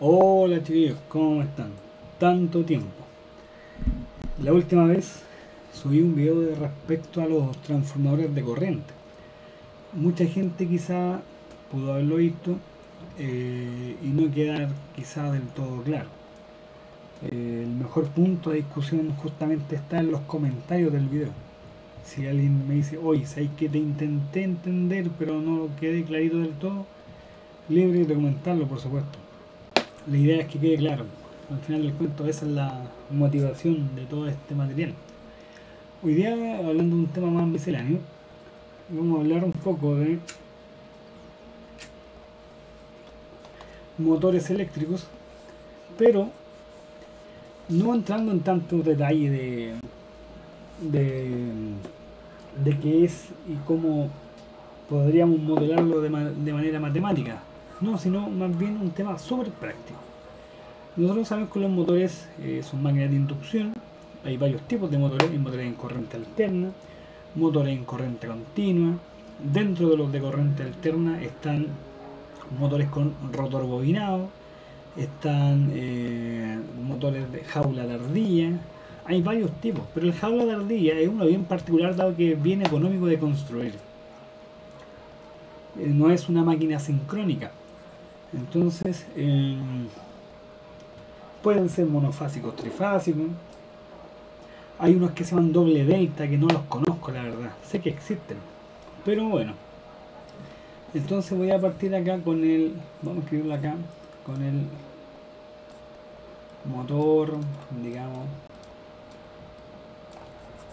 Hola chiquillos, ¿cómo están? Tanto tiempo. La última vez subí un video respecto a los transformadores de corriente. Mucha gente quizá pudo haberlo visto y no quedar quizá del todo claro. El mejor punto de discusión justamente está en los comentarios del video. Si alguien me dice, oye, ¿sabes que te intenté entender pero no quedé clarito del todo? Libre de comentarlo, por supuesto. La idea es que quede claro. Al final del cuento esa es la motivación de todo este material. Hoy día, hablando de un tema más misceláneo, vamos a hablar un poco de motores eléctricos, pero no entrando en tanto detalle de, de qué es y cómo podríamos modelarlo de manera matemática, no, sino más bien un tema súper práctico. Nosotros sabemos que los motores son máquinas de inducción. Hay varios tipos de motores: hay motores en corriente alterna, motores en corriente continua. Dentro de los de corriente alterna están motores con rotor bobinado, están motores de jaula de ardilla. Hay varios tipos, pero el jaula de ardilla es uno bien particular dado que es bien económico de construir. No es una máquina sincrónica. Entonces, pueden ser monofásicos, trifásicos. Hay unos que se llaman doble delta, que no los conozco, la verdad. Sé que existen, pero bueno. Entonces voy a partir acá con el... Vamos a escribirlo acá. Con el motor, digamos,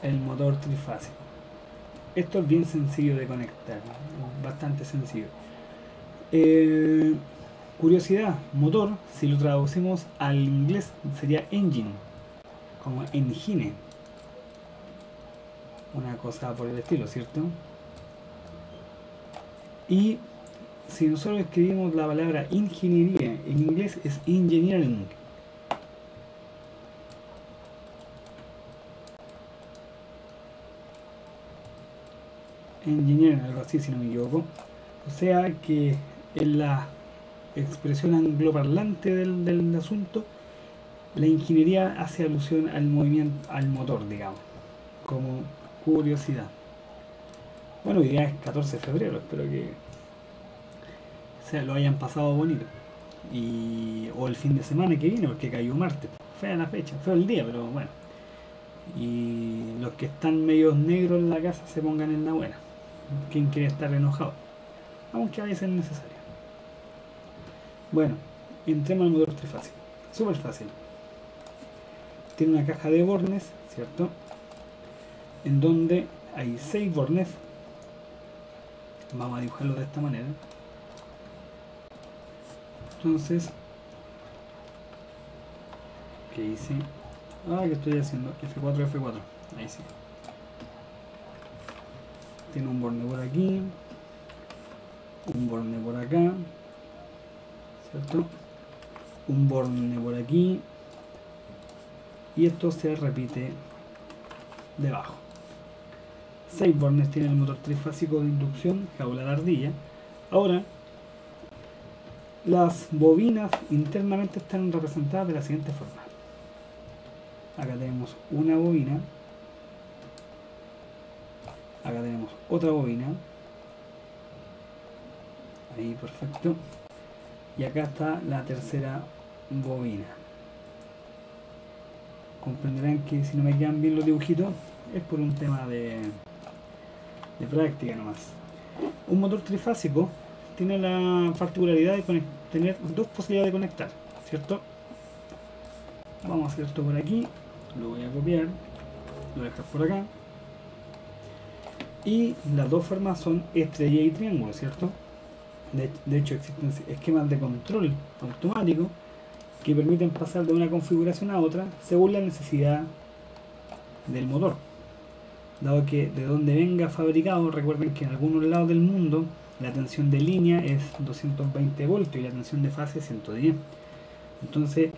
el motor trifásico. Esto es bien sencillo de conectar, bastante sencillo. Curiosidad, motor, si lo traducimos al inglés sería engine, como engine, una cosa por el estilo, ¿cierto? Y si nosotros escribimos la palabra ingeniería en inglés es engineering. Engineering, algo así si no me equivoco. O sea que en la expresión angloparlante del asunto, la ingeniería hace alusión al movimiento, al motor, digamos, como curiosidad. Bueno, hoy día es 14 de febrero, espero que lo hayan pasado bonito. O el fin de semana que viene, porque cayó martes. Fea la fecha, feo el día, pero bueno. Y los que están medios negros en la casa se pongan en la buena. ¿Quién quiere estar enojado? Aunque a veces es necesario. Bueno, entremos al motor trifásico. Súper fácil. Tiene una caja de bornes, ¿cierto? En donde hay 6 bornes. Vamos a dibujarlo de esta manera. Entonces, ¿qué hice? ¿Qué estoy haciendo? F4, F4. Ahí sí. Tiene un borne por aquí, un borne por acá, ¿cierto? Un borne por aquí, y esto se repite debajo. 6 bornes tiene el motor trifásico de inducción, jaula de ardilla. Ahora, las bobinas internamente están representadas de la siguiente forma. Acá tenemos una bobina, acá tenemos otra bobina, ahí perfecto, y acá está la tercera bobina. Comprenderán que si no me quedan bien los dibujitos es por un tema de práctica nomás. Un motor trifásico tiene la particularidad de tener dos posibilidades de conectar, ¿cierto? Vamos a hacer esto por aquí, lo voy a copiar, lo voy a dejar por acá. Y las dos formas son estrella y triángulo, ¿cierto? De hecho existen esquemas de control automático que permiten pasar de una configuración a otra según la necesidad del motor. Dado que de donde venga fabricado, recuerden que en algunos lados del mundo la tensión de línea es 220 voltios y la tensión de fase es 110. Entonces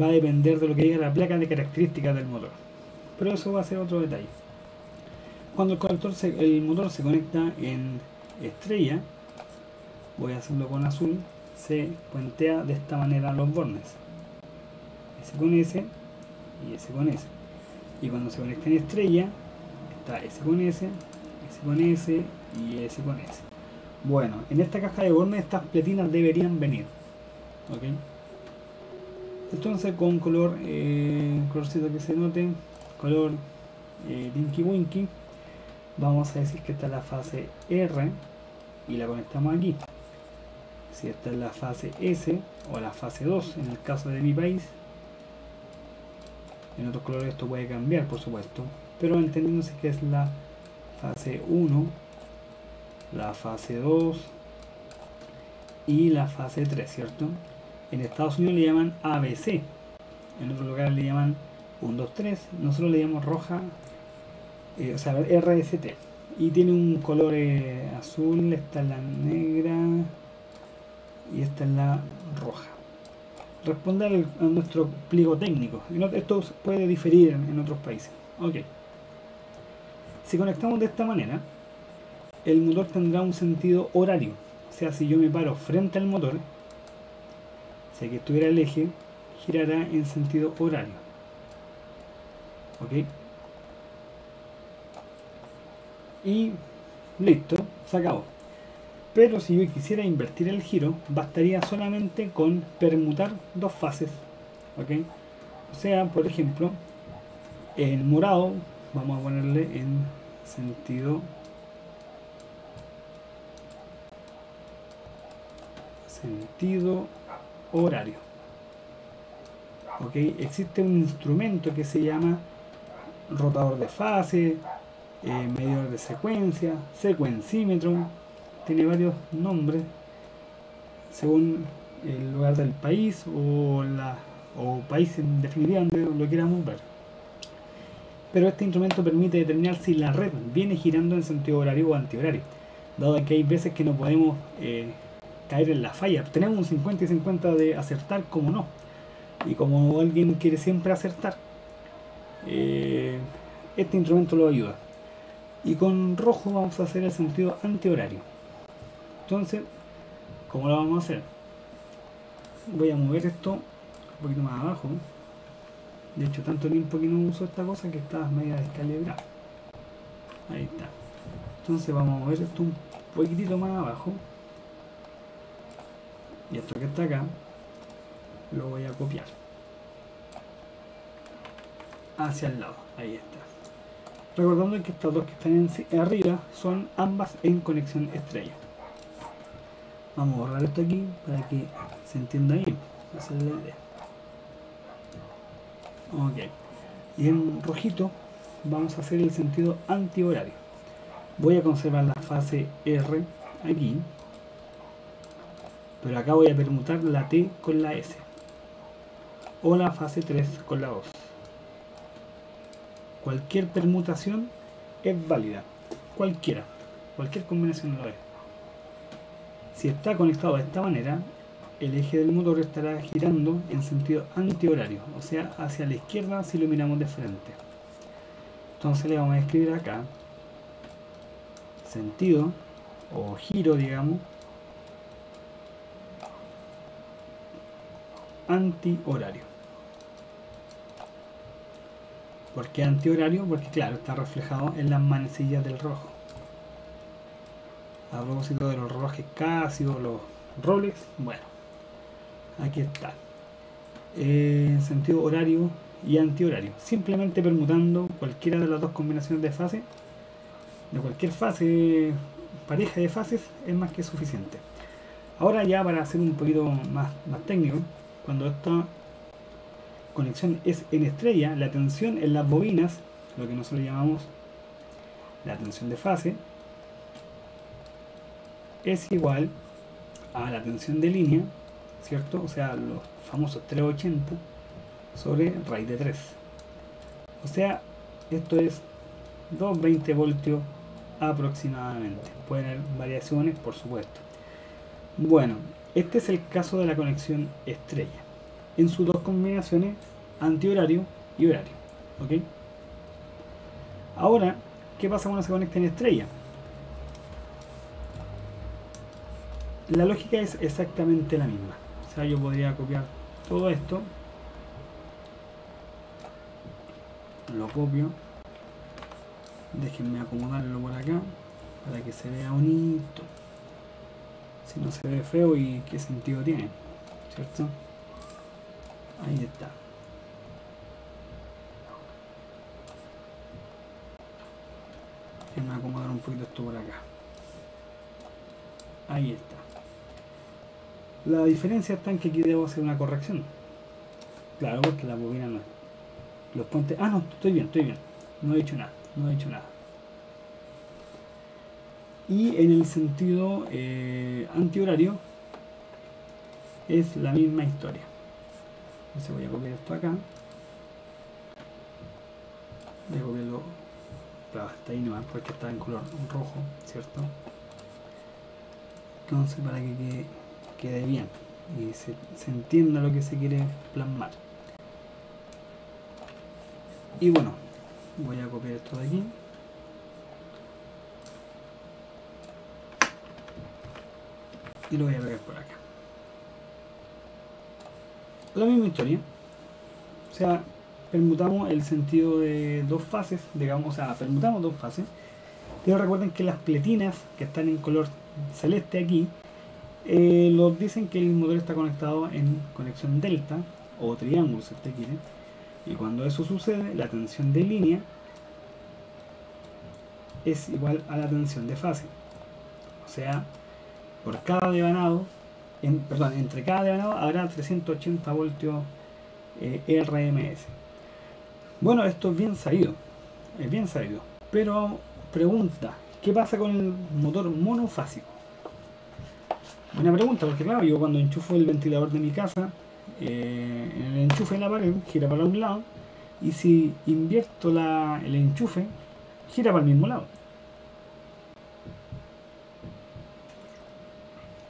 va a depender de lo que diga la placa de características del motor. Pero eso va a ser otro detalle. Cuando el motor se conecta en estrella, voy a hacerlo con azul, se puentea de esta manera los bornes, S con S y S con S. Y cuando se conecta en estrella, está S con S, S con S y S con S. Bueno, en esta caja de bornes estas pletinas deberían venir, ¿ok? Entonces con color, colorcito que se note, color Dinky Winky, vamos a decir que esta es la fase R y la conectamos aquí. Si esta es la fase S o la fase 2 en el caso de mi país, en otros colores esto puede cambiar por supuesto, pero entendiéndose que es la fase 1, la fase 2 y la fase 3, ¿cierto? En Estados Unidos le llaman ABC, en otros lugares le llaman 1, 2, 3, nosotros le llamamos roja, o sea, RST, y tiene un color azul, esta es la negra y esta es la roja. Responder a nuestro pliego técnico, esto puede diferir en otros países. Ok, si conectamos de esta manera, el motor tendrá un sentido horario, o sea, si yo me paro frente al motor, si aquí estuviera el eje, girará en sentido horario. Ok, y listo, se acabó. Pero si yo quisiera invertir el giro, bastaría solamente con permutar dos fases, ¿ok? O sea, por ejemplo, en morado vamos a ponerle en sentido horario, ¿ok? Existe un instrumento que se llama rotador de fase, medidor de secuencia, secuencímetro, tiene varios nombres según el lugar del país o país en definitiva donde lo queramos ver. Pero este instrumento permite determinar si la red viene girando en sentido horario o antihorario, dado que hay veces que no podemos caer en la falla. Tenemos un 50 y 50 de acertar como no, y como alguien quiere siempre acertar, este instrumento lo ayuda. Y con rojo vamos a hacer el sentido antihorario. Entonces, ¿cómo lo vamos a hacer? Voy a mover esto un poquito más abajo. De hecho, tanto tiempo que no uso esta cosa que está media descalibrada. Ahí está. Entonces vamos a mover esto un poquitito más abajo. Y esto que está acá lo voy a copiar hacia el lado. Ahí está. Recordando que estas dos que están arriba son ambas en conexión estrella. Vamos a borrar esto aquí para que se entienda bien. Esa es la idea. Ok. Y en rojito vamos a hacer el sentido antihorario. Voy a conservar la fase R aquí, pero acá voy a permutar la T con la S o la fase 3 con la 2. Cualquier permutación es válida, cualquier combinación lo es. Si está conectado de esta manera, el eje del motor estará girando en sentido antihorario, o sea, hacia la izquierda si lo miramos de frente. Entonces le vamos a escribir acá sentido o giro, digamos, antihorario. ¿Por qué antihorario? Porque claro, está reflejado en las manecillas del rojo. A propósito de los relojes Casio, los Rolex, bueno, aquí está. Sentido horario y antihorario. Simplemente permutando cualquiera de las dos combinaciones de fase, de cualquier fase, pareja de fases, es más que suficiente. Ahora ya para hacer un poquito más técnico, cuando esta conexión es en estrella, la tensión en las bobinas, lo que nosotros llamamos la tensión de fase, es igual a la tensión de línea, ¿cierto? O sea, los famosos 380 sobre raíz de 3. O sea, esto es 220 voltios aproximadamente. Pueden haber variaciones, por supuesto. Bueno, este es el caso de la conexión estrella, en sus dos combinaciones, antihorario y horario. ¿Ok? Ahora, ¿qué pasa cuando se conecta en estrella? la lógica es exactamente la misma. O sea, yo podría copiar todo esto, lo copio, déjenme acomodarlo por acá para que se vea bonito. Si no se ve feo, y qué sentido tiene, ¿cierto? Ahí está. Déjenme acomodar un poquito esto por acá. Ahí está. La diferencia está en que aquí debo hacer una corrección. Claro, porque la bobina no. Los puentes. Ah, no, estoy bien. No he dicho nada. Y en el sentido antihorario es la misma historia. Entonces voy a copiar esto acá. Voy a copiarlo. Claro, hasta ahí nomás, porque está en color rojo, ¿cierto? Entonces, para que quede bien y se entienda lo que se quiere plasmar. Y bueno, voy a copiar esto de aquí. Y lo voy a pegar por acá. La misma historia. O sea, permutamos el sentido de dos fases, digamos, o sea, permutamos dos fases. Pero recuerden que las pletinas que están en color celeste aquí, nos dicen que el motor está conectado en conexión delta o triángulo, si usted quiere. Y cuando eso sucede, la tensión de línea es igual a la tensión de fase. O sea, por cada devanado, entre cada devanado habrá 380 voltios RMS. Bueno, esto es bien sabido. Pero pregunta, ¿qué pasa con el motor monofásico? Buena pregunta, porque claro, yo cuando enchufo el ventilador de mi casa, en el enchufe de la pared gira para un lado, y si invierto el enchufe, gira para el mismo lado.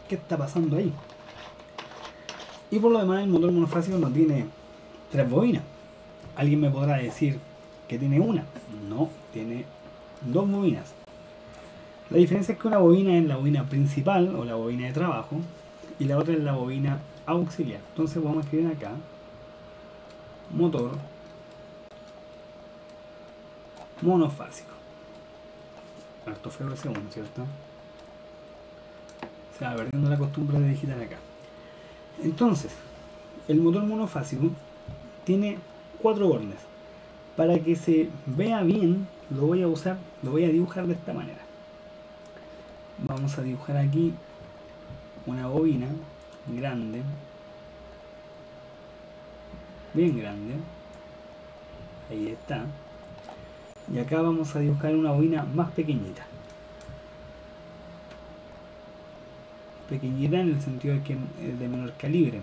¿Qué está pasando ahí? Y por lo demás, el motor monofásico no tiene 3 bobinas. Alguien me podrá decir que tiene una. No, tiene 2 bobinas. La diferencia es que una bobina es la bobina principal o la bobina de trabajo, y la otra es la bobina auxiliar. Entonces vamos a escribir acá motor monofásico. Harto feo ese uno, ¿cierto? Se va perdiendo la costumbre de digitar acá. Entonces, el motor monofásico tiene 4 bornes. Para que se vea bien, lo voy a dibujar de esta manera. Vamos a dibujar aquí una bobina grande, bien grande. Ahí está. Y acá vamos a dibujar una bobina más pequeñita. Pequeñita en el sentido de que es de menor calibre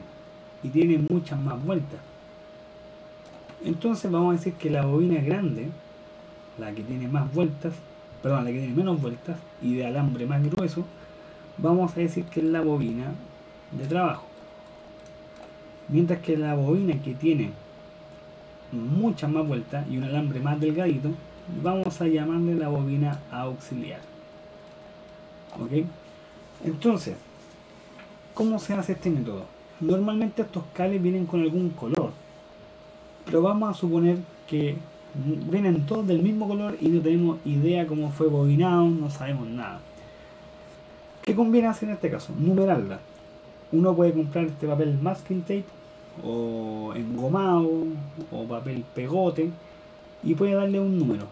y tiene muchas más vueltas. Entonces vamos a decir que la bobina grande, la que tiene más vueltas, la que tiene menos vueltas y de alambre más grueso, vamos a decir que es la bobina de trabajo. Mientras que la bobina que tiene muchas más vueltas y un alambre más delgadito, vamos a llamarle la bobina auxiliar. ¿Ok? Entonces, ¿cómo se hace este método? Normalmente estos cables vienen con algún color, pero vamos a suponer que vienen todos del mismo color y no tenemos idea cómo fue bobinado, no sabemos nada. ¿Qué conviene hacer en este caso? Numerarla. Uno puede comprar este papel masking tape o engomado o papel pegote y puede darle un número.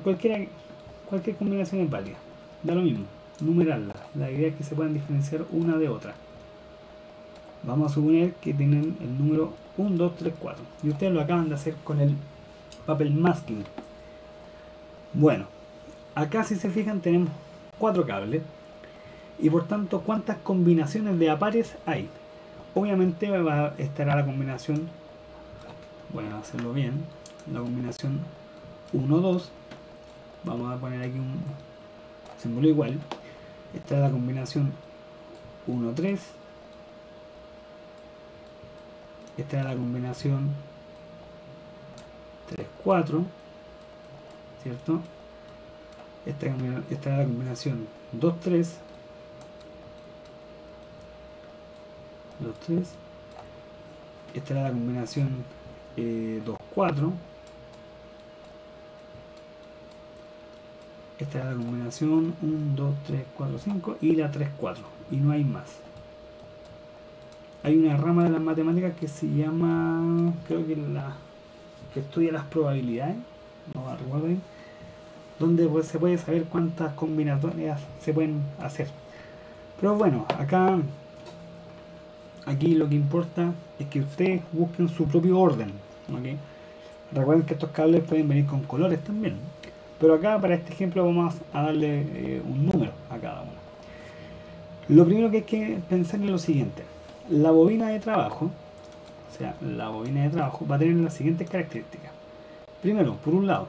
Cualquier combinación es válida, da lo mismo, numerarla. La idea es que se puedan diferenciar una de otra. Vamos a suponer que tienen el número 1, 2, 3, 4 y ustedes lo acaban de hacer con el papel masking. Bueno, acá si se fijan tenemos 4 cables y por tanto ¿cuántas combinaciones de apares hay? Obviamente estará la combinación, voy a hacerlo bien, la combinación 1, 2, vamos a poner aquí un símbolo igual, estará la combinación 1, 3, esta es la combinación 3, 4, ¿cierto? Esta es la combinación 2, 3, 2-3. Esta era la combinación 2-4. Esta era la combinación 1-2-3-4-5 y la 3-4, y no hay más. Hay una rama de las matemáticas que se llama, creo que que estudia las probabilidades, no me recuerdo bien, donde pues se puede saber cuántas combinatorias se pueden hacer. Pero bueno, aquí lo que importa es que ustedes busquen su propio orden, ¿okay? Recuerden que estos cables pueden venir con colores también, pero acá para este ejemplo vamos a darle un número a cada uno. Lo primero que hay que pensar es lo siguiente: la bobina de trabajo, o sea, la bobina de trabajo va a tener las siguientes características. Primero, por un lado,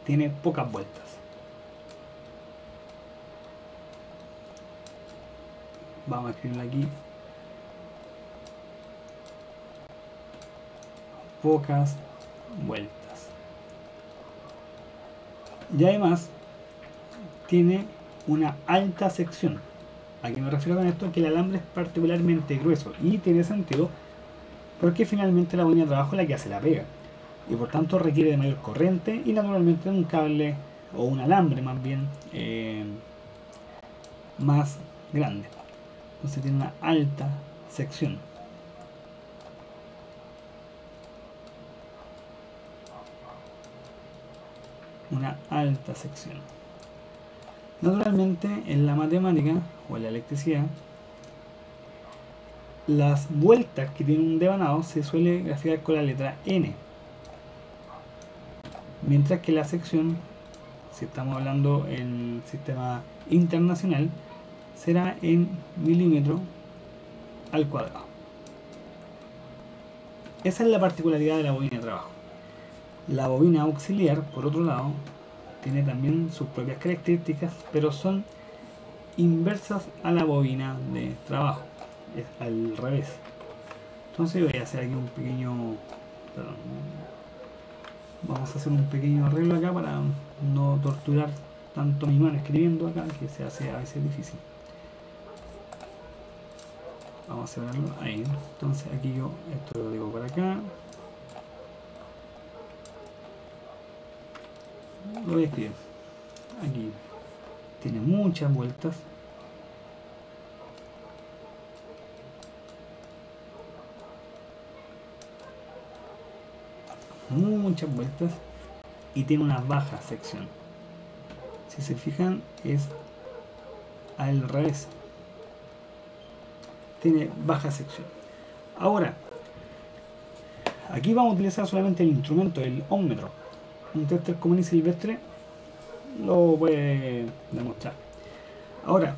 tiene pocas vueltas. Vamos a escribirlo aquí. Pocas vueltas. Y además tiene una alta sección. ¿A qué me refiero con esto? Que el alambre es particularmente grueso, y tiene sentido porque finalmente la bobina de trabajo es la que hace la pega, y por tanto requiere de mayor corriente y naturalmente un cable o un alambre más bien más grande. Entonces tiene una alta sección. Una alta sección. Naturalmente en la matemática o en la electricidad, las vueltas que tiene un devanado se suele graficar con la letra N, mientras que la sección, si estamos hablando en sistema internacional, será en milímetro al cuadrado. Esa es la particularidad de la bobina de trabajo. La bobina auxiliar, por otro lado, tiene también sus propias características, pero son inversas a la bobina de trabajo, es al revés. Entonces voy a hacer aquí un pequeño, perdón, vamos a hacer un pequeño arreglo acá para no torturar tanto mi mano escribiendo acá, que se hace a veces difícil. Vamos a cerrarlo ahí. Entonces aquí yo esto lo digo por acá, lo voy a escribir aquí. Tiene muchas vueltas, y tiene una baja sección. Si se fijan, es al revés, tiene baja sección. Ahora aquí vamos a utilizar solamente el instrumento, el ómmetro. Un tester común y silvestre lo puede demostrar. Ahora,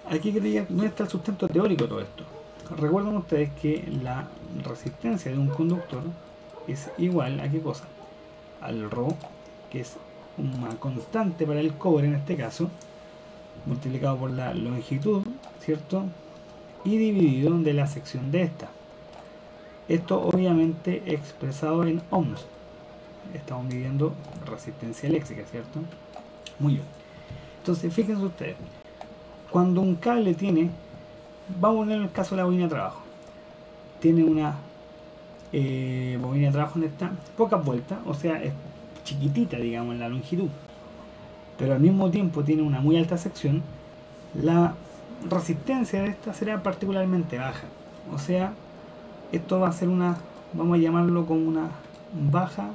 aquí quería, ¿dónde está el sustento teórico de todo esto? Recuerden ustedes que la resistencia de un conductor es igual a ¿qué cosa? Al ρ, que es una constante para el cobre en este caso, multiplicado por la longitud, ¿cierto? Y dividido de la sección de esta. Esto obviamente expresado en ohms. Estamos midiendo resistencia eléctrica, ¿cierto? Muy bien. Entonces, fíjense ustedes, cuando un cable tiene, vamos a poner el caso de la bobina de trabajo, tiene una bobina de trabajo donde está pocas vueltas, o sea, es chiquitita, digamos, en la longitud, pero al mismo tiempo tiene una muy alta sección, la resistencia de esta será particularmente baja. O sea, esto va a ser una, vamos a llamarlo como una baja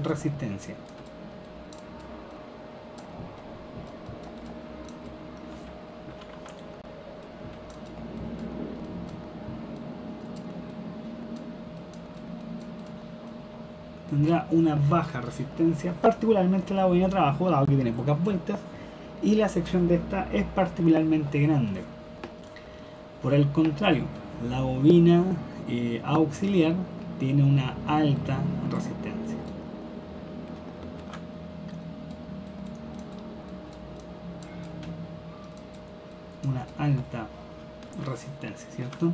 resistencia. Tendrá una baja resistencia, particularmente la bobina de trabajo, dado que tiene pocas vueltas, y la sección de esta es particularmente grande. Por el contrario, la bobina auxiliar tiene una alta resistencia. Una alta resistencia, ¿cierto?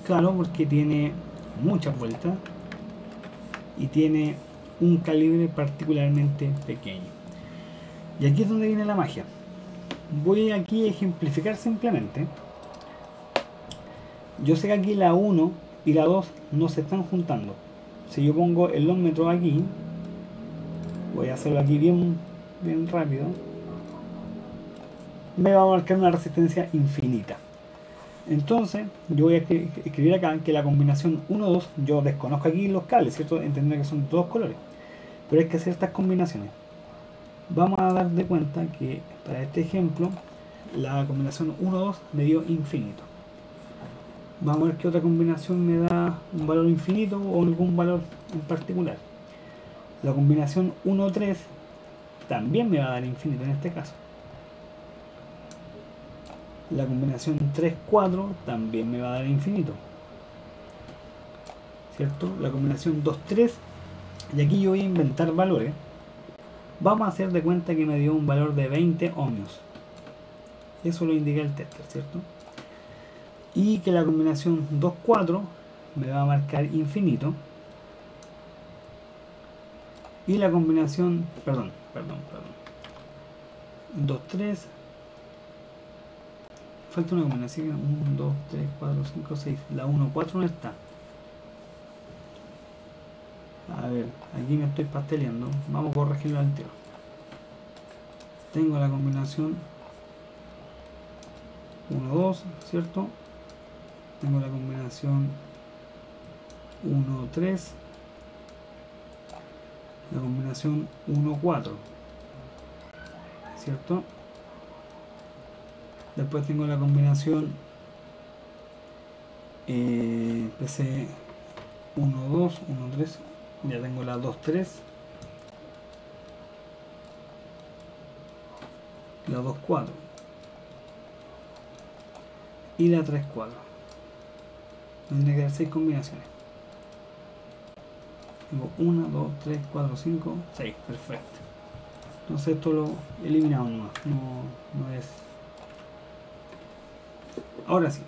Claro, porque tiene muchas vueltas y tiene un calibre particularmente pequeño. Y aquí es donde viene la magia. voy aquí a ejemplificar simplemente. Yo sé que aquí la 1 y la 2 no se están juntando. Si yo pongo el ómmetro aquí, voy a hacerlo aquí bien rápido, me va a marcar una resistencia infinita. Entonces yo voy a escribir acá que la combinación 1-2, yo desconozco aquí los cables, ¿cierto? Entender que son todos colores, pero hay que hacer estas combinaciones. Vamos a dar de cuenta que para este ejemplo la combinación 1-2 me dio infinito. Vamos a ver qué otra combinación me da un valor infinito o algún valor en particular. La combinación 1-3 también me va a dar infinito en este caso. La combinación 3-4 también me va a dar infinito, ¿cierto? La combinación 2-3, y aquí yo voy a inventar valores. Vamos a hacer de cuenta que me dio un valor de 20 ohmios. Eso lo indica el tester, ¿cierto? Y que la combinación 2-4 me va a marcar infinito. Y la combinación, perdón, 2-3, falta una combinación, 1, 2, 3, 4, 5, 6, la 1-4 no está. A ver, aquí me estoy pasteleando, vamos a corregirlo al tiro. Tengo la combinación 1-2, ¿cierto? Tengo la combinación 1-3, la combinación 1-4, ¿cierto? Después tengo la combinación PC 1-2, 1-3, ya tengo la 2-3, la 2-4 y la 3-4. Tendría que dar 6 combinaciones. Tengo 1, 2, 3, 4, 5, 6, perfecto. Entonces esto lo eliminamos nomás, no es. Ahora sí,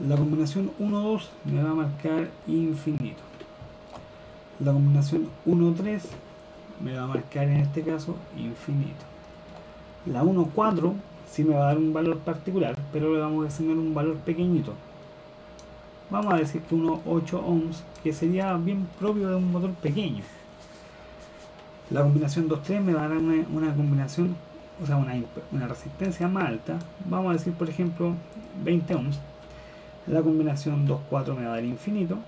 la combinación 1-2 me va a marcar infinito. La combinación 1-3 me va a marcar en este caso infinito. La 1-4 sí me va a dar un valor particular, pero le vamos a asignar un valor pequeñito. Vamos a decir que 1,8 ohms, que sería bien propio de un motor pequeño. La combinación 2-3 me va a dar una combinación, o sea, una resistencia más alta. Vamos a decir, por ejemplo, 20 ohms. La combinación 2-4 me va a dar infinito.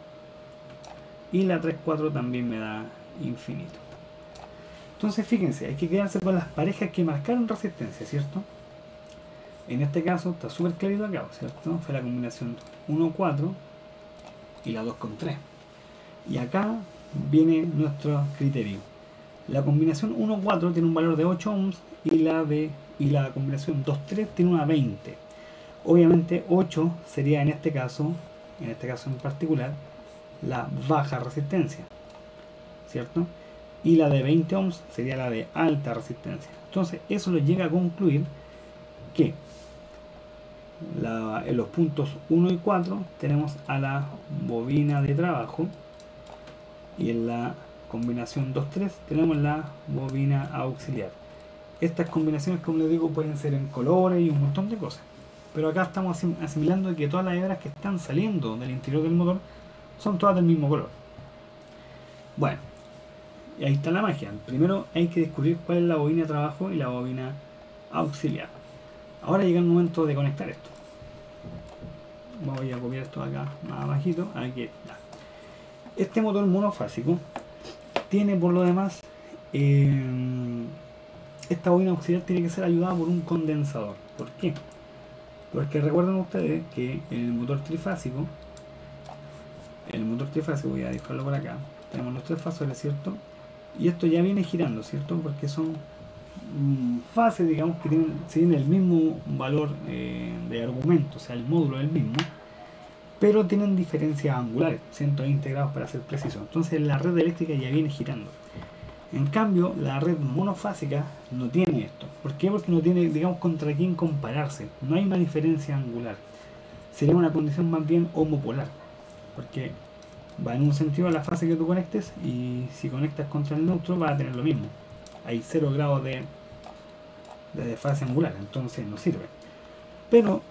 Y la 3-4 también me da infinito. Entonces, fíjense, hay que quedarse con las parejas que marcaron resistencia, ¿cierto? En este caso está súper clarito acá, ¿cierto? Fue la combinación 1-4 y la 2-3. Y acá viene nuestro criterio. La combinación 1-4 tiene un valor de 8 ohms y la combinación 2-3 tiene una 20. Obviamente 8 sería en este caso en particular, la baja resistencia, ¿cierto? Y la de 20 ohms sería la de alta resistencia. Entonces eso nos llega a concluir que en los puntos 1 y 4 tenemos a la bobina de trabajo, y en la combinación 2-3 tenemos la bobina auxiliar. Estas combinaciones, como les digo, pueden ser en colores y un montón de cosas, pero acá estamos asimilando que todas las hebras que están saliendo del interior del motor son todas del mismo color. Bueno, y ahí está la magia. Primero hay que descubrir cuál es la bobina de trabajo y la bobina auxiliar. Ahora llega el momento de conectar esto. Voy a copiar esto acá más abajito. Aquí está. Este motor monofásico tiene, por lo demás, esta bobina auxiliar tiene que ser ayudada por un condensador. ¿Por qué? Porque recuerden ustedes que en el motor trifásico, voy a dejarlo por acá, tenemos los tres fasores, ¿cierto? Y esto ya viene girando, ¿cierto? Porque son fases, digamos, que tienen el mismo valor de argumento, o sea, el módulo es el mismo, pero tienen diferencias angulares, 120 grados para ser preciso. Entonces la red eléctrica ya viene girando. En cambio, la red monofásica no tiene esto. ¿Por qué? Porque no tiene, digamos, contra quién compararse. No hay una diferencia angular. Sería una condición más bien homopolar, porque va en un sentido a la fase que tú conectes, y si conectas contra el neutro va a tener lo mismo. Hay 0 grados de desfase angular, entonces no sirve. Pero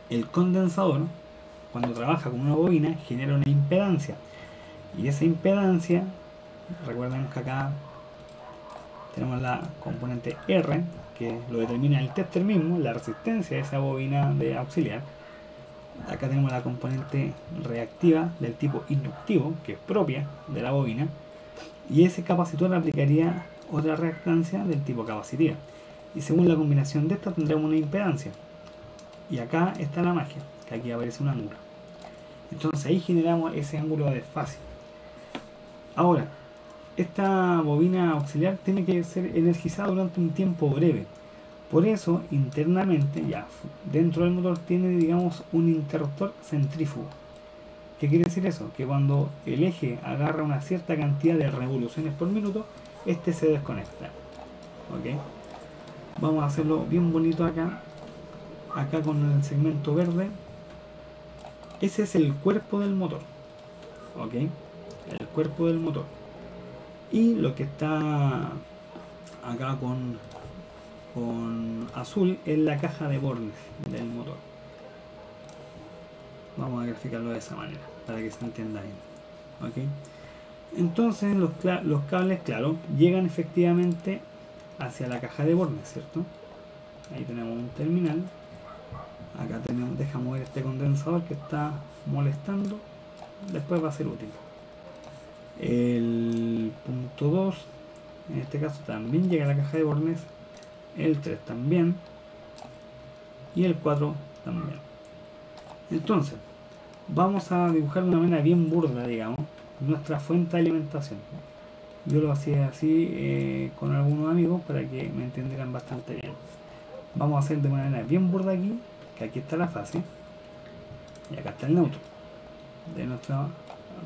el condensador, cuando trabaja con una bobina, genera una impedancia, y esa impedancia, recuerden que acá tenemos la componente R, que lo determina el tester mismo, la resistencia de esa bobina de auxiliar. Acá tenemos la componente reactiva del tipo inductivo, que es propia de la bobina, y ese capacitor aplicaría otra reactancia del tipo capacitiva, y según la combinación de estas tendremos una impedancia. Y acá está la magia, que aquí aparece un ángulo, entonces ahí generamos ese ángulo de desfase. Ahora, esta bobina auxiliar tiene que ser energizada durante un tiempo breve. Por eso, internamente, ya dentro del motor tiene, digamos, un interruptor centrífugo. ¿Qué quiere decir eso? Que cuando el eje agarra una cierta cantidad de revoluciones por minuto, este se desconecta. ¿Ok? Vamos a hacerlo bien bonito acá. Acá con el segmento verde. Ese es el cuerpo del motor. ¿Ok? El cuerpo del motor. Y lo que está acá con azul es la caja de bornes del motor. Vamos a graficarlo de esa manera para que se entienda bien. ¿Ok? Entonces los cables, claro, llegan efectivamente hacia la caja de bornes, ¿cierto? Ahí tenemos un terminal. Acá tenemos, deja mover este condensador que está molestando. Después va a ser útil. El punto 2, en este caso, también llega a la caja de bornes. El 3 también. Y el 4 también. Entonces, vamos a dibujar de una manera bien burda, digamos, nuestra fuente de alimentación. Yo lo hacía así con algunos amigos para que me entendieran bastante bien. Vamos a hacer de manera bien burda aquí, que aquí está la fase y acá está el neutro de nuestra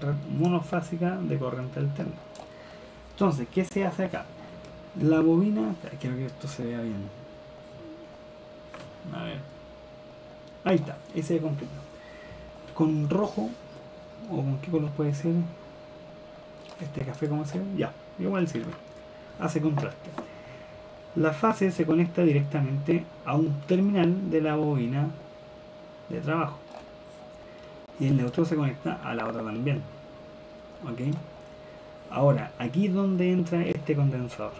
red monofásica de corriente alterna. Entonces, ¿qué se hace acá? La bobina, quiero que esto se vea bien. A ver, ahí está, ese completo. Con rojo, o con qué color puede ser, este café, como se ve, ya, igual sirve, hace contraste. La fase se conecta directamente a un terminal de la bobina de trabajo y el neutro se conecta a la otra también. ¿Ok? Ahora, aquí es donde entra este condensador,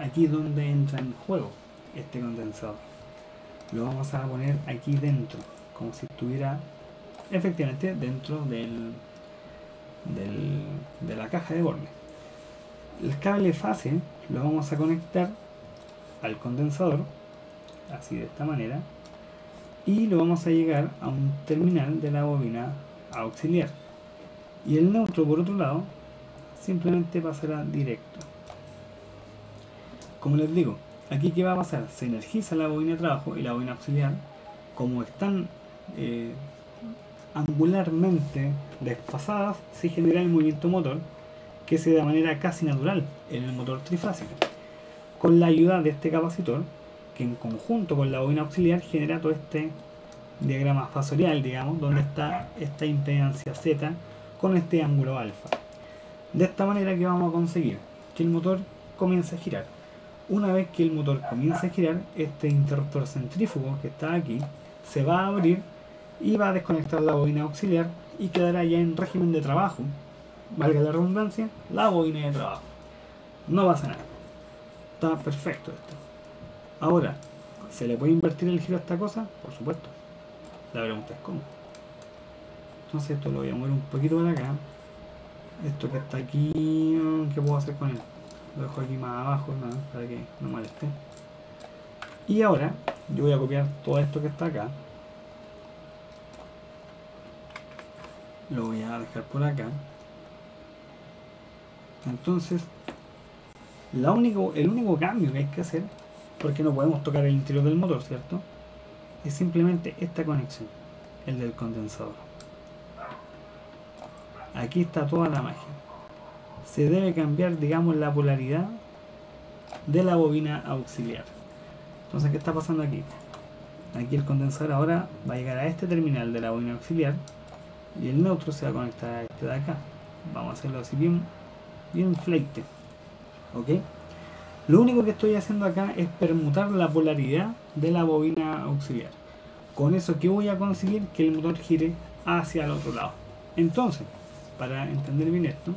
aquí es donde entra en juego este condensador. Lo vamos a poner aquí dentro, como si estuviera efectivamente dentro de la caja de bornes. El cable fase lo vamos a conectar al condensador, así de esta manera, y lo vamos a llegar a un terminal de la bobina auxiliar. Y el neutro, por otro lado, simplemente pasará directo. Como les digo, aquí ¿qué va a pasar? Se energiza la bobina de trabajo y la bobina auxiliar, como están angularmente desfasadas, se genera el movimiento motor que se da de manera casi natural en el motor trifásico, con la ayuda de este capacitor que en conjunto con la bobina auxiliar genera todo este diagrama fasorial, digamos, donde está esta impedancia Z con este ángulo alfa. De esta manera que vamos a conseguir que el motor comience a girar. Una vez que el motor comience a girar, este interruptor centrífugo que está aquí se va a abrir y va a desconectar la bobina auxiliar y quedará ya en régimen de trabajo, valga la redundancia, la bobina de trabajo. No pasa nada, está perfecto esto. Ahora, ¿se le puede invertir el giro a esta cosa? Por supuesto. La pregunta es cómo. Entonces esto lo voy a mover un poquito para acá. Esto que está aquí, ¿qué puedo hacer con él? Lo dejo aquí más abajo, ¿no? Para que no moleste. Y ahora yo voy a copiar todo esto que está acá. Lo voy a dejar por acá. Entonces, el único cambio que hay que hacer, porque no podemos tocar el interior del motor, ¿cierto? Es simplemente esta conexión, el del condensador. Aquí está toda la magia. Se debe cambiar, digamos, la polaridad de la bobina auxiliar. Entonces, ¿qué está pasando aquí? Aquí el condensador ahora va a llegar a este terminal de la bobina auxiliar y el neutro se va a conectar a este de acá. Vamos a hacerlo así bien fleite. ¿Ok? Lo único que estoy haciendo acá es permutar la polaridad de la bobina auxiliar. Con eso, ¿qué voy a conseguir? Que el motor gire hacia el otro lado. Entonces, para entender bien esto,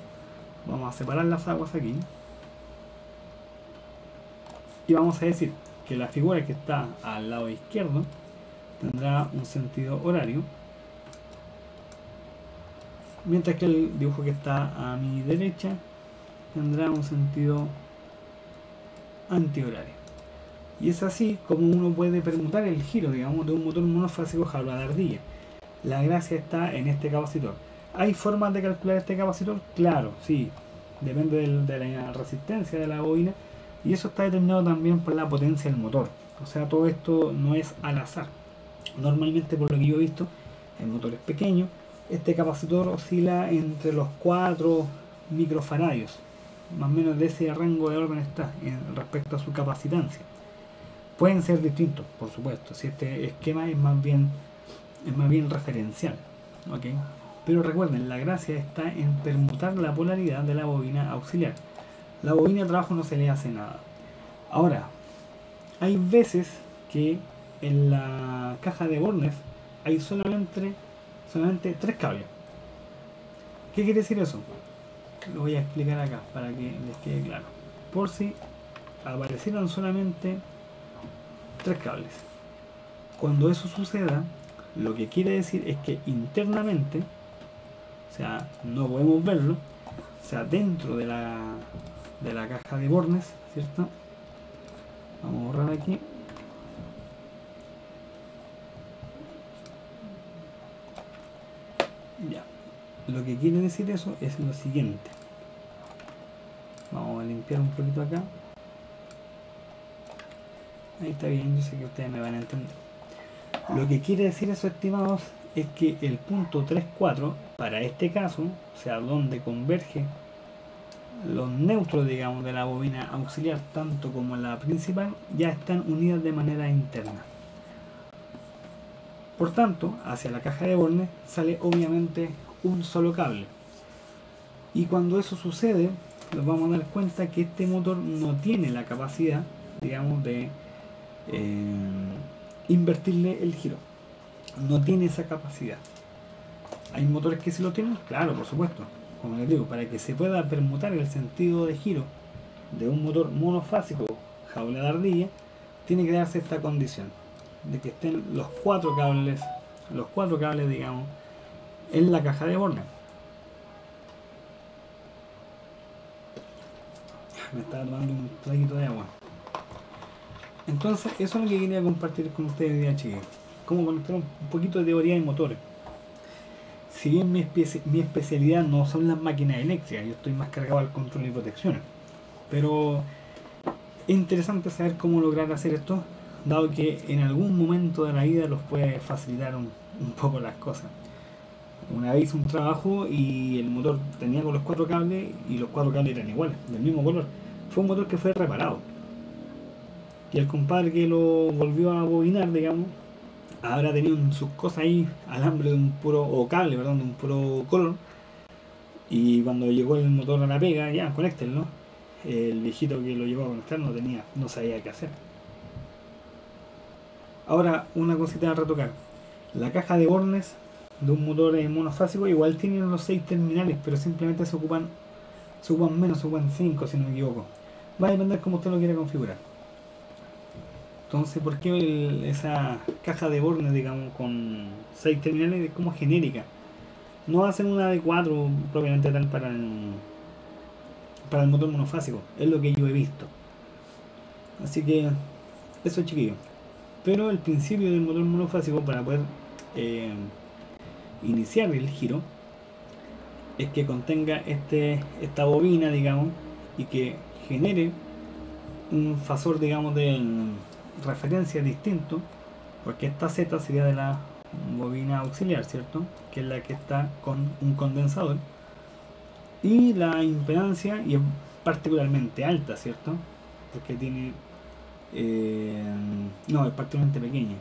vamos a separar las aguas aquí. Y vamos a decir que la figura que está al lado izquierdo tendrá un sentido horario, mientras que el dibujo que está a mi derecha tendrá un sentido antihorario. Y es así como uno puede permutar el giro, digamos, de un motor monofásico jaula de ardilla. La gracia está en este capacitor. ¿Hay formas de calcular este capacitor? Claro, sí. Depende de la resistencia de la bobina. Y eso está determinado también por la potencia del motor. O sea, todo esto no es al azar. Normalmente, por lo que yo he visto, en motores pequeños, este capacitor oscila entre los 4 microfaradios. Más o menos de ese rango de orden está respecto a su capacitancia. Pueden ser distintos, por supuesto, si este esquema es más bien referencial, ¿ok? Pero recuerden, la gracia está en permutar la polaridad de la bobina auxiliar. La bobina de trabajo no se le hace nada. Ahora, hay veces que en la caja de bornes hay solamente 3 cables. ¿Qué quiere decir eso? Lo voy a explicar acá para que les quede claro. Por si aparecieran solamente 3 cables. Cuando eso suceda, lo que quiere decir es que internamente, o sea, no podemos verlo, o sea, dentro de la caja de bornes, ¿cierto? Vamos a borrar aquí. Ya. Lo que quiere decir eso es lo siguiente. Vamos a limpiar un poquito acá. Ahí está bien, yo sé que ustedes me van a entender. Lo que quiere decir eso, estimados, es que el punto 3,4 para este caso, o sea, donde converge los neutros, digamos, de la bobina auxiliar, tanto como la principal, ya están unidas de manera interna. Por tanto, hacia la caja de bornes sale obviamente un solo cable. Y cuando eso sucede, nos vamos a dar cuenta que este motor no tiene la capacidad, digamos, de invertirle el giro. No tiene esa capacidad. ¿Hay motores que sí lo tienen? Claro, por supuesto. Como les digo, para que se pueda permutar el sentido de giro de un motor monofásico jaula de ardilla, tiene que darse esta condición de que estén los cuatro cables, digamos, en la caja de bornes. Me estaba tomando un traguito de agua. Entonces, eso es lo que quería compartir con ustedes hoy día, chicos. Cómo conectar un poquito de teoría de motores. Si bien mi especialidad no son las máquinas eléctricas, yo estoy más cargado al control y protección. Pero es interesante saber cómo lograr hacer esto, dado que en algún momento de la vida los puede facilitar un poco las cosas. Una vez hice un trabajo y el motor tenía con los 4 cables y los 4 cables eran iguales, del mismo color. Fue un motor que fue reparado. Y el compadre que lo volvió a bobinar, digamos, habrá tenido en sus cosas ahí alambre de un puro, o cable, perdón, de un puro color. Y cuando llegó el motor a la pega, ya, conéctenlo. El viejito que lo llevó a conectar no sabía qué hacer. Ahora, una cosita a retocar. La caja de bornes de un motor monofásico igual tienen los 6 terminales, pero simplemente se ocupan menos, se ocupan 5 si no me equivoco. Va a depender cómo usted lo quiera configurar. Entonces, ¿por qué esa caja de bornes, digamos, con 6 terminales es como genérica? No hacen una de 4 propiamente tal para el motor monofásico. Es lo que yo he visto. Así que, eso, chiquillos. Pero el principio del motor monofásico, para poder iniciar el giro, es que contenga esta bobina, digamos, y que genere un fasor, digamos, de referencia distinto, porque esta Z sería de la bobina auxiliar, ¿cierto? Que es la que está con un condensador, y la impedancia, y es particularmente alta, ¿cierto? Porque tiene no, es particularmente pequeña.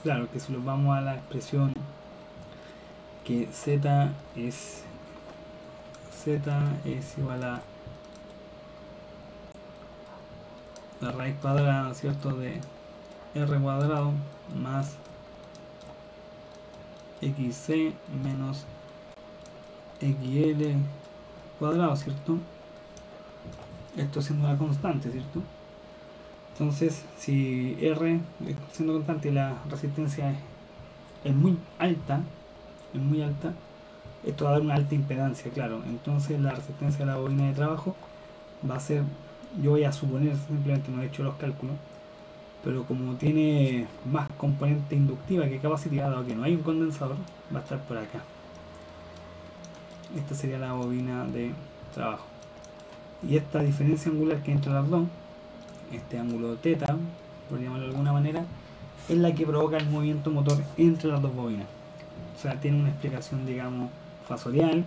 Claro que si nos vamos a la expresión que Z es igual a la raíz cuadrada, ¿cierto?, de r cuadrado más xc menos xl cuadrado, ¿cierto? Esto siendo una constante, ¿cierto? Entonces, si r siendo constante y la resistencia es muy alta, esto va a dar una alta impedancia, claro. Entonces la resistencia de la bobina de trabajo va a ser, yo voy a suponer, simplemente no he hecho los cálculos, pero como tiene más componente inductiva que capacitiva, dado que no hay un condensador, va a estar por acá. Esta sería la bobina de trabajo. Y esta diferencia angular que hay entre las dos, este ángulo θ, por llamarlo de alguna manera, es la que provoca el movimiento motor entre las dos bobinas. O sea, tiene una explicación, digamos, fasorial.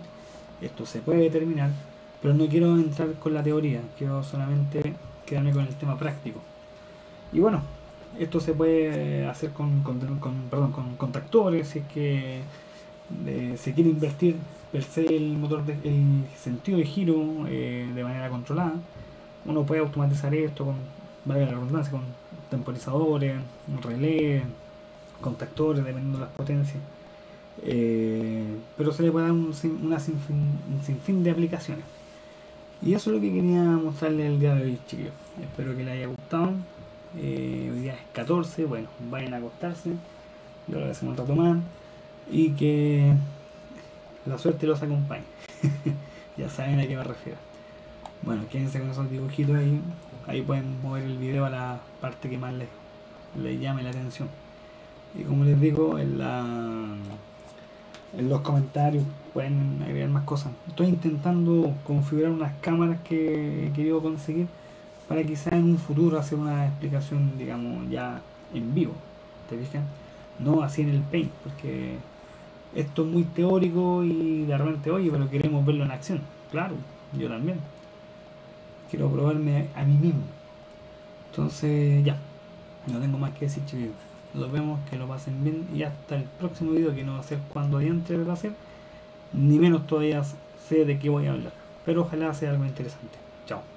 Esto se puede determinar, pero no quiero entrar con la teoría, quiero solamente quedarme con el tema práctico. Y bueno, esto se puede hacer con contactores, si es que se quiere invertir per se el motor, el sentido de giro de manera controlada. Uno puede automatizar esto con, valga la redundancia, con temporizadores, un relé, contactores, dependiendo de las potencias. Pero se le puede dar un sinfín de aplicaciones. Y eso es lo que quería mostrarles el día de hoy, chicos. Espero que les haya gustado. Hoy día es 14, bueno, vayan a acostarse, yo lo hacemos un rato más y que la suerte los acompañe. Ya saben a qué me refiero. Bueno, quédense con esos dibujitos ahí pueden mover el video a la parte que más les llame la atención. Y como les digo, en los comentarios pueden agregar más cosas. Estoy intentando configurar unas cámaras que he querido conseguir para quizás en un futuro hacer una explicación, digamos, ya en vivo, ¿te fijas? No así en el Paint, porque esto es muy teórico y de repente, oye, pero queremos verlo en acción. Claro, yo también. Quiero probarme a mí mismo. Entonces, ya, no tengo más que decir, chicos. Los vemos, que lo pasen bien y hasta el próximo video, que no va a ser cuando diantre va a ser, ni menos todavía sé de qué voy a hablar, pero ojalá sea algo interesante. Chao.